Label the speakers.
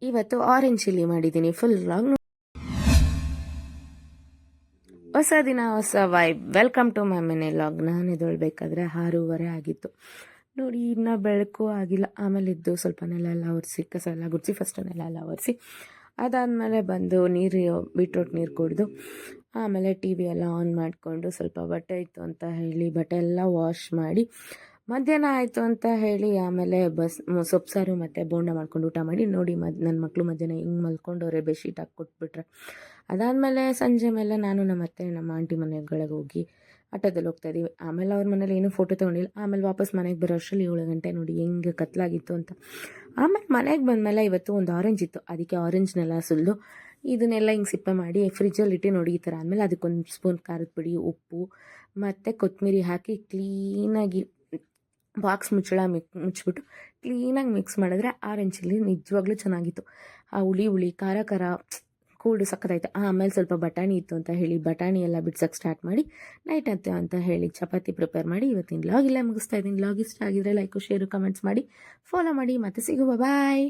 Speaker 1: ಇವತ್ತು orange chilli ಮಾಡಿದ್ದೀನಿ. Full vlog. ಹೊಸ ದಿನ ಹೊಸ vibe. Welcome to my mini vlog. ನಾನು ಎದ್ದೇಳಬೇಕಾದ್ರೆ 6:30 ಆಗಿತ್ತು ನೋಡಿ. ಇನ್ನು ಬೆಳಕು ಆಗಿಲ್ಲ. ಆಮೇಲೆ ಇದ್ದು ಸ್ವಲ್ಪ ನೆಲ ಎಲ್ಲ ಒರೆಸಿ, ಕಸ ಎಲ್ಲ ಗುಡಿಸಿ, ಫಸ್ಟ್ ನೆಲ ಎಲ್ಲ ಒರೆಸಿ, ಅದಾದಮೇಲೆ ಬಂದು ಬೀಟ್ರೂಟ್ ನೀರು ಕುಡಿದು, ಆಮೇಲೆ ಟಿ ವಿ ಎಲ್ಲ ಆನ್ ಮಾಡಿಕೊಂಡು ಸ್ವಲ್ಪ ಬಟ್ಟೆ ಇತ್ತು ಅಂತ ಹೇಳಿ ಬಟ್ಟೆ ಎಲ್ಲ ವಾಶ್ ಮಾಡಿ, ಮಧ್ಯಾಹ್ನ ಆಯಿತು ಅಂತ ಹೇಳಿ ಆಮೇಲೆ ಸೊಪ್ಪು ಸಾರು ಮತ್ತು ಬೋಂಡ ಮಾಡ್ಕೊಂಡು ಊಟ ಮಾಡಿ. ನೋಡಿ ನನ್ನ ಮಕ್ಕಳು ಮಧ್ಯಾಹ್ನ ಹಿಂಗೆ ಮಲ್ಕೊಂಡವ್ರೆ, ಬೆಡ್ಶೀಟ್ ಹಾಕಿ ಕೊಟ್ಬಿಟ್ರೆ. ಅದಾದಮೇಲೆ ಸಂಜೆ ಮೇಲೆ ನಾನು ನಮ್ಮ ಅತ್ತೆ ನಮ್ಮ ಆಂಟಿ ಮನೆಗಳಿಗೆ ಹೋಗಿ ಆಟೋದಲ್ಲಿ ಹೋಗ್ತಾಯಿದ್ದೀವಿ. ಆಮೇಲೆ ಅವ್ರ ಮನೇಲಿ ಏನೂ ಫೋಟೋ ತೊಗೊಂಡಿಲ್ಲ. ಆಮೇಲೆ ವಾಪಸ್ ಮನೆಗೆ ಬರೋ ಅಷ್ಟರಲ್ಲಿ 7 ಗಂಟೆ. ನೋಡಿ ಹೆಂಗೆ ಕತ್ಲಾಗಿತ್ತು ಅಂತ. ಆಮೇಲೆ ಮನೆಗೆ ಬಂದಮೇಲೆ ಇವತ್ತು ಒಂದು ಆರೆಂಜ್ ಇತ್ತು, ಅದಕ್ಕೆ ಆರೆಂಜ್ನೆಲ್ಲ ಸುಲಿದು ಇದನ್ನೆಲ್ಲ ಹಿಂಗೆ ಸಿಪ್ಪೆ ಮಾಡಿ ಫ್ರಿಜ್ಜಲ್ಲಿ ಇಟ್ಟು ನೋಡಿ ಈ ಥರ. ಆದಮೇಲೆ ಅದಕ್ಕೊಂದು ಸ್ಪೂನ್ ಖಾರದ ಪುಡಿ, ಉಪ್ಪು ಮತ್ತು ಕೊತ್ತಂಬರಿ ಹಾಕಿ ಕ್ಲೀನಾಗಿ ಬಾಕ್ಸ್ ಮುಚ್ಚಿಬಿಟ್ಟು ಕ್ಲೀನಾಗಿ ಮಿಕ್ಸ್ ಮಾಡಿದ್ರೆ ಆರೆಂಜ್ ಚಿಲ್ಲಿ ನಿಜವಾಗ್ಲೂ ಚೆನ್ನಾಗಿತ್ತು. ಆ ಹುಳಿ ಖಾರ ಕೂಲ್ಡು ಸಕ್ಕತ್ತಾಯಿತು. ಆಮೇಲೆ ಸ್ವಲ್ಪ ಬಟಾಣಿ ಇತ್ತು ಅಂತ ಹೇಳಿ ಬಟಾಣಿ ಎಲ್ಲ ಬಿಡ್ಸೋಕ್ಕೆ ಸ್ಟಾರ್ಟ್ ಮಾಡಿ, ನೈಟ್ ಅಂತ ಹೇಳಿ ಚಪಾತಿ ಪ್ರಿಪೇರ್ ಮಾಡಿ ಇವತ್ತಿನ ವ್ಲಾಗ್ ಇಲ್ಲೇ ಮುಗಿಸ್ತಾ ಇದ್ದೀನಿ. ವ್ಲಾಗ್ ಇಷ್ಟ ಆಗಿದ್ರೆ ಲೈಕು, ಶೇರು, ಕಮೆಂಟ್ಸ್ ಮಾಡಿ, ಫಾಲೋ ಮಾಡಿ. ಮತ್ತೆ ಸಿಗುವ. ಬಾಯ್.